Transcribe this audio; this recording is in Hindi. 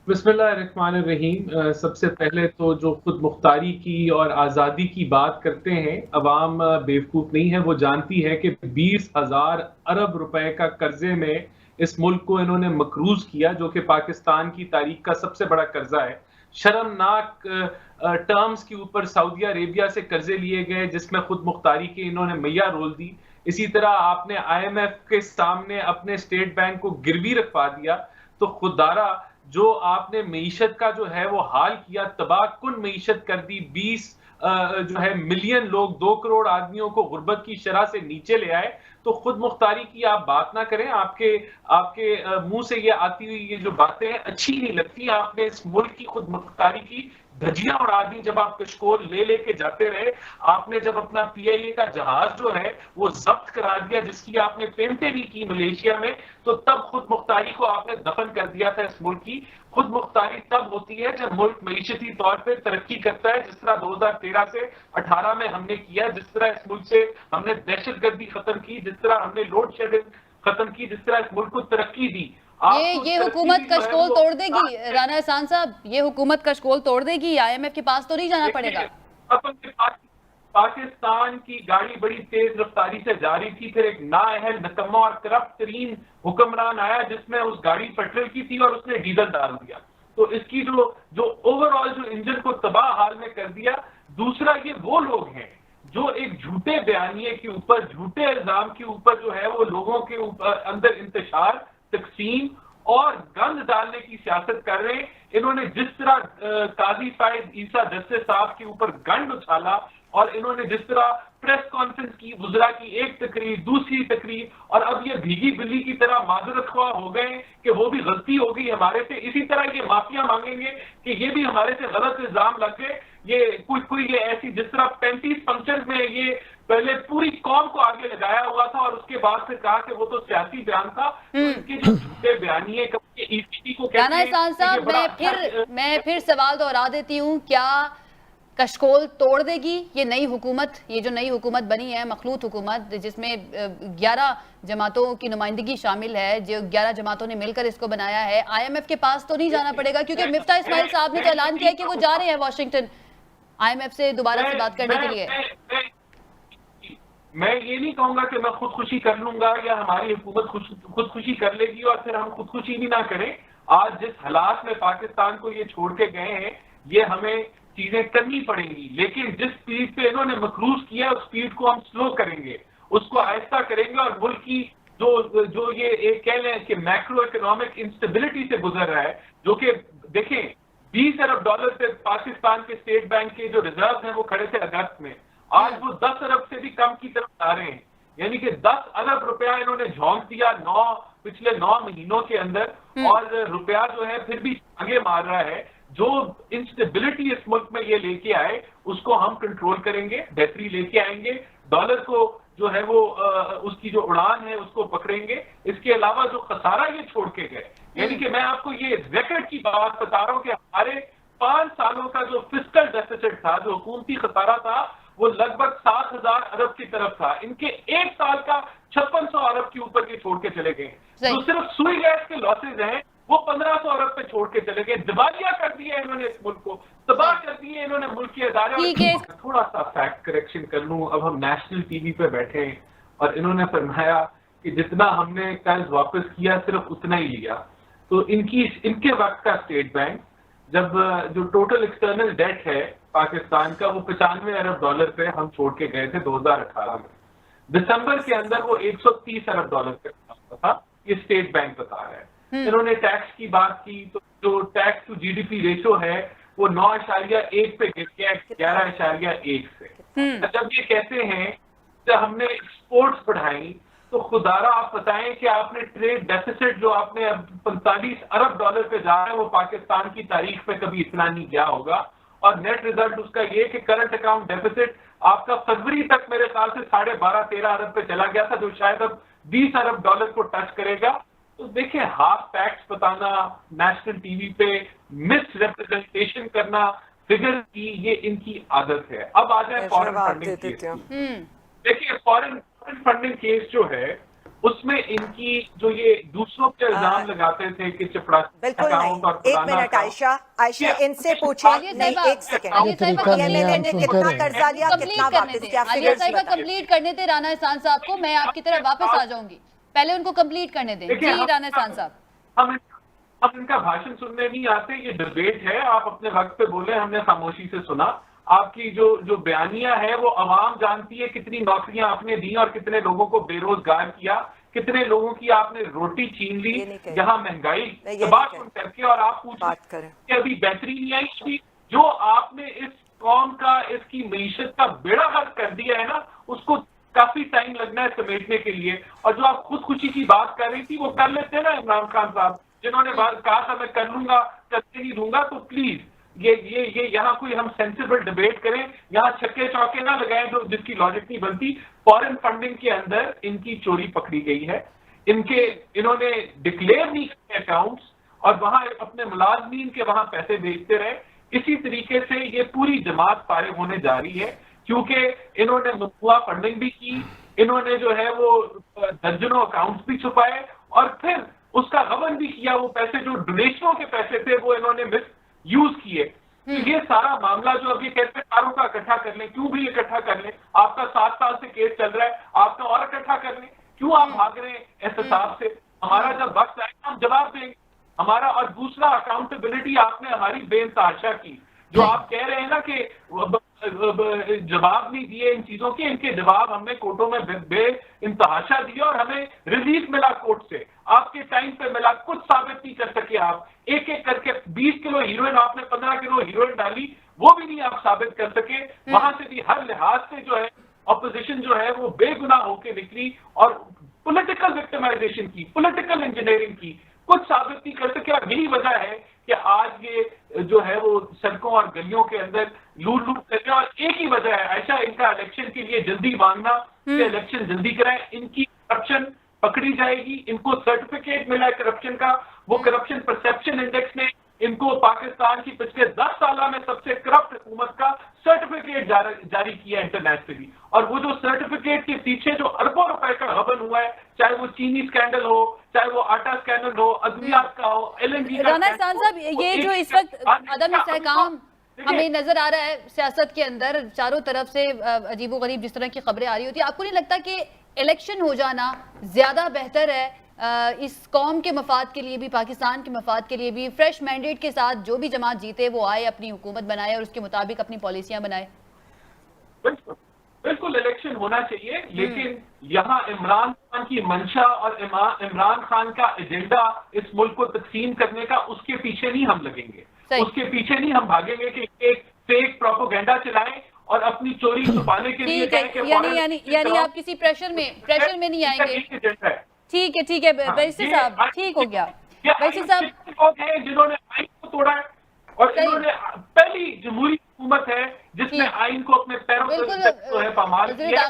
बिस्मिल्लाहिर्रहमानिर्रहीम। सबसे पहले तो जो खुद मुख्तारी की और आज़ादी की बात करते हैं, अवाम बेवकूफ़ नहीं है, वो जानती है कि 20,000 अरब रुपए का कर्ज़े में इस मुल्क को इन्होंने मकरूज़ किया, जो कि पाकिस्तान की तारीख़ का सबसे बड़ा कर्ज़ा है। शर्मनाक टर्म्स के ऊपर सऊदी अरेबिया से कर्ज़े लिए गए, जिसमें खुद मुख्तारी की इन्होंने मैया रोल दी। इसी तरह आपने आईएमएफ के सामने अपने स्टेट बैंक को गिरवी रखवा दिया, तो खुदारा जो आपने मईशत का जो है वो हाल किया, तबाहकुन मईशत कर दी। 20 जो है मिलियन लोग, 2 करोड़ आदमियों को गुर्बत की शरह से नीचे ले आए। तो खुद मुख्तारी की आप बात ना करें। आपके आपके मुंह से ये आती हुई ये जो बातें अच्छी नहीं लगती। आपने इस मुल्क की खुद मुख्तारी की धज्जियां उड़ा दी जब आप कशकोल ले लेके जाते रहे। आपने जब अपना पीआईए का जहाज जो है वो जब्त करा दिया, जिसकी आपने पेमेंटें भी की मलेशिया में, तो तब खुद मुख्तारी को आपने दफन कर दिया था इस मुल्क की। खुद मुख्तारी तब होती है जब मुल्क मईशती तौर पर तरक्की करता है, जिस तरह 2013 से 18 में हमने किया, जिस तरह इस मुल्क से हमने दहशतगर्दी खत्म की, जिस तरह हमने लोड शेडिंग खत्म की, जिस तरह इस मुल्क को तरक्की दी। ये हुकूमत कशकोल तोड़ देगी राना एहसान साहब, ये हुकूमत कशकोल तोड़ देगी। आईएमएफ के पास तो नहीं जाना पड़ेगा। पाकिस्तान की गाड़ी बड़ी तेज रफ्तारी से जा रही थी, फिर एक नाअहल, निकम्मा और करप्ट तरीन हुक्मरान आया जिसमें उस गाड़ी पेट्रोल की थी और उसने डीजल डाल दिया। तो इसकी जो ओवरऑल जो इंजन को तबाह हाल में कर दिया। दूसरा, ये वो लोग हैं जो एक झूठे बयानिए के ऊपर, झूठे इल्जाम के ऊपर जो है वो लोगों के ऊपर अंदर इंतशार, तकसीम और गंद डालने की सियासत कर रहे हैं। इन्होंने जिस तरह काजी फायद ईसा जस्टिस साहब के ऊपर गंद उछाला और इन्होंने जिस तरह प्रेस कॉन्फ्रेंस की, वुज़रा की एक तकरीर, दूसरी तकरीर, और अब ये भीगी बिल्ली की तरह माजरत ख्वाह हो गए कि वो भी गलती हो गई हमारे से। इसी तरह ये माफिया मांगेंगे कि ये भी हमारे से गलत इल्जाम लग गए। ये कोई ये ऐसी, जिस तरह 35 फंक्शन में ये पहले पूरी कौम को आगे लगाया हुआ था और उसके बाद फिर कहा कि वो तो सियासी बयान था। तो इनके जो झूठे बयानिए ईसीटी को कहते हैं। राना एहसान साहब, मैं फिर सवाल दोहरा देती हूँ, क्या कशकोल तोड़ देगी ये नई हुकूमत? ये जो नई हुकूमत बनी है, मखलूत हुकूमत, जिसमें 11 जमातों की नुमाइंदगी शामिल है, जो 11 जमातों ने मिलकर इसको बनाया है, आईएमएफ के पास तो नहीं जाना पड़ेगा? क्योंकि मिफ्ता इस्माइल साहब ने तो ऐलान किया है कि वो जा रहे हैं वाशिंगटन आईएमएफ से दोबारा से बात करने के लिए। मैं ये नहीं कहूंगा कि मैं खुदकुशी कर लूंगा या हमारी हुकूमत खुदकुशी कर लेगी और फिर हम खुदकुशी भी ना करें। आज जिस हालात में पाकिस्तान को ये छोड़ के गए हैं, ये हमें चीजें करनी पड़ेंगी। लेकिन जिस स्पीड पे इन्होंने मकरूज किया, उस स्पीड को हम स्लो करेंगे, उसको आहिस्ता करेंगे। और मुल्क की जो ये एक कह लें कि मैक्रो इकोनॉमिक इंस्टेबिलिटी से गुजर रहा है, जो कि देखें 20 अरब डॉलर से पाकिस्तान के स्टेट बैंक के जो रिजर्व हैं वो खड़े थे अगस्त में, आज वो 10 अरब से भी कम की तरफ आ रहे हैं। यानी कि 10 अरब रुपया इन्होंने झोंक दिया पिछले 9 महीनों के अंदर, और रुपया जो है फिर भी आगे मार रहा है। जो इंस्टेबिलिटी इस मुल्क में ये लेके आए, उसको हम कंट्रोल करेंगे, बेहतरी लेके आएंगे। डॉलर को जो है वो उसकी जो उड़ान है उसको पकड़ेंगे। इसके अलावा जो खसारा ये छोड़ के गए, यानी कि मैं आपको ये रिकॉर्ड की बात बता रहा हूं कि हमारे 5 सालों का जो फिस्कल डेफिसिट था, जो हुकूमती खसारा था, वो लगभग 7,000 अरब की तरफ था। इनके एक साल का 5600 अरब के ऊपर ये छोड़ के चले गए। जो सिर्फ सुई गैस के लॉसेज हैं वो 1500 अरब पे छोड़ के चले गए। दिवालिया कर दिया इन्होंने इस मुल्क को, तबाह कर दिए इन्होंने मुल्क के अदारे। थोड़ा सा फैक्ट करेक्शन कर लूं, अब हम नेशनल टीवी पे बैठे हैं और इन्होंने फरमाया कि जितना हमने कर्ज वापस किया सिर्फ उतना ही लिया। तो इनके वक्त का स्टेट बैंक, जब जो टोटल एक्सटर्नल डेट है पाकिस्तान का, वो 95 अरब डॉलर पे हम छोड़ के गए थे 2018 में। दिसंबर के अंदर वो 130 अरब डॉलर पे था, ये स्टेट बैंक बता रहा है। इन्होंने टैक्स की बात की, तो जो टैक्स टू जीडीपी रेशो है वो 9.1 पे गिर गया 11.1 से। जब ये कहते हैं कि हमने एक्सपोर्ट्स बढ़ाई, तो खुदारा आप बताएं कि आपने ट्रेड डेफिसिट जो आपने अब 45 अरब डॉलर पे जा रहा है, वो पाकिस्तान की तारीख में कभी इतना नहीं गया होगा। और नेट रिजल्ट उसका ये कि करंट अकाउंट डेफिसिट आपका फरवरी तक मेरे ख्याल से 12.5-13 अरब पे चला गया था, जो शायद अब 20 अरब डॉलर को टच करेगा। तो देखिए, हाफ फैक्ट्स बताना, नेशनल टीवी पे मिस रिप्रेजेंटेशन करना फिगर की, ये इनकी आदत है। अब आ जाए फॉरेन फंडिंग केस। देखिए, फॉरेन फंडिंग केस जो है उसमें इनकी जो ये दूसरों पे इल्जाम लगाते थे कि चपरासी बिल्कुल नहीं। और एक मिनट आयशा इनसे पूछे। नहीं, एक सेकंड। एमएलए ने कितना कर्जा लिया, कितना वापस किया, आलिया साहिबा कंप्लीट करने थे राना एहसान साहब को, मैं आपकी तरफ वापस आ जाऊंगी, पहले उनको कंप्लीट करने दें। जी राना एहसान साहब, हम इनका भाषण सुनने नहीं आते, ये डिबेट है, आप अपने वक्त पे बोले, हमने खामोशी से सुना। आपकी जो बयानिया है वो अवाम जानती है कितनी नौकरियां आपने दी और कितने लोगों को बेरोजगार किया, कितने लोगों की आपने रोटी छीन ली, जहां महंगाई बात करके, और आप पूछते कि अभी बेहतरी नहीं आई। अभी जो आपने इस कौम का, इसकी मीशत का बेड़ा गर्क कर दिया है ना, उसको काफी टाइम लगना है समेटने के लिए। और जो आप खुदकुशी की बात कर रही थी वो कर लेते ना इमरान खान साहब, जिन्होंने कहा था मैं कर लूंगा, करके नहीं दूंगा। तो प्लीज ये यहाँ कोई हम सेंसिबल डिबेट करें, यहाँ छक्के चौके ना लगाएं जो जिसकी लॉजिक नहीं बनती। फॉरेन फंडिंग के अंदर इनकी चोरी पकड़ी गई है, इन्होंने डिक्लेयर नहीं किए अकाउंट्स और वहां अपने मुलाजमीन के वहां पैसे भेजते रहे। इसी तरीके से ये पूरी जमात फारिग होने जा रही है, क्योंकि इन्होंने मफुआ फंडिंग भी की, इन्होंने जो है वो दर्जनों अकाउंट्स भी छुपाए और फिर उसका गबन भी किया। वो पैसे जो डोनेशनों के पैसे थे वो इन्होंने मिस यूज किए। तो ये सारा मामला जो अभी कहते हैं सारों का इकट्ठा कर लें, क्यों भी इकट्ठा कर लें? आपका 7 साल से केस चल रहा है, आपका और इकट्ठा कर लें, क्यों आप भाग रहे हैं एहतसाब से? हमारा जब वक्त आएगा हम जवाब देंगे हमारा। और दूसरा, अकाउंटेबिलिटी आपने हमारी बेइंतहाशा की। जो आप कह रहे हैं ना कि जवाब नहीं दिए इन चीजों के, इनके जवाब हमने कोर्टों में बेइंतहाशा दिए और हमें रिलीफ मिला कोर्ट से, आपके टाइम पे मिला। कुछ साबित नहीं कर सके आप, एक एक करके 20 किलो हीरोइन, आपने 15 किलो हीरोइन डाली, वो भी नहीं आप साबित कर सके। वहां से भी हर लिहाज से जो है ऑपोजिशन जो है वो बेगुनाह होकर निकली और पॉलिटिकल विक्टिमाइजेशन की, पॉलिटिकल इंजीनियरिंग की, कुछ साबित नहीं कर सके। और यही वजह है कि आज ये जो है वो सड़कों और गलियों के अंदर लूट कर रहे हैं। और एक ही वजह है आयशा, इनका इलेक्शन के लिए जल्दी मांगना कि इलेक्शन जल्दी कराएं, इनकी करप्शन पकड़ी जाएगी। इनको सर्टिफिकेट मिला है करप्शन का, वो करप्शन परसेप्शन इंडेक्स ने इनको पाकिस्तान की पिछले 10 साल में सबसे करप्ट हुकूमत का सर्टिफिकेट जारी किया इंटरनेशनली। और वो जो सर्टिफिकेट के पीछे जो अरबों रुपए का गबन हुआ है, चाहे वो चीनी स्कैंडल हो, चाहे वो आटा स्कैंडल हो, अद्वियात का हो, LNG का। राना एहसान साहब, ये जो इस वक्त अदम इस्तेहकाम हमें नजर आ रहा है सियासत के अंदर, चारों तरफ से अजीबोगरीब जिस तरह की खबरें आ रही होती है, आपको नहीं लगता कि इलेक्शन हो जाना ज्यादा बेहतर है इस कौम के मफाद के लिए भी, पाकिस्तान के मफाद के लिए भी? फ्रेश मैंडेट के साथ जो भी जमात जीते वो आए, अपनी हुकूमत बनाए और उसके मुताबिक अपनी पॉलिसियां बनाए। बिल्कुल इलेक्शन होना चाहिए, लेकिन यहाँ इमरान खान की मंशा और इमरान खान का एजेंडा इस मुल्क को तकसीम करने का, उसके पीछे नहीं हम लगेंगे, उसके पीछे नहीं हम भागेंगे कि एक फेक प्रोपोगेंडा चलाएं और अपनी चोरी छुपाने के लिए कहें कि यानी आप किसी प्रेशर में नहीं आएंगे। ठीक है बैरिस्टर साहब, ठीक हो गया। बैरिस्टर साहब, जिन्होंने आइन को तोड़ा है और इन्होंने पहली जमहूरी हुकूमत है जिसने आइन को अपने पैरों से पामाल किया।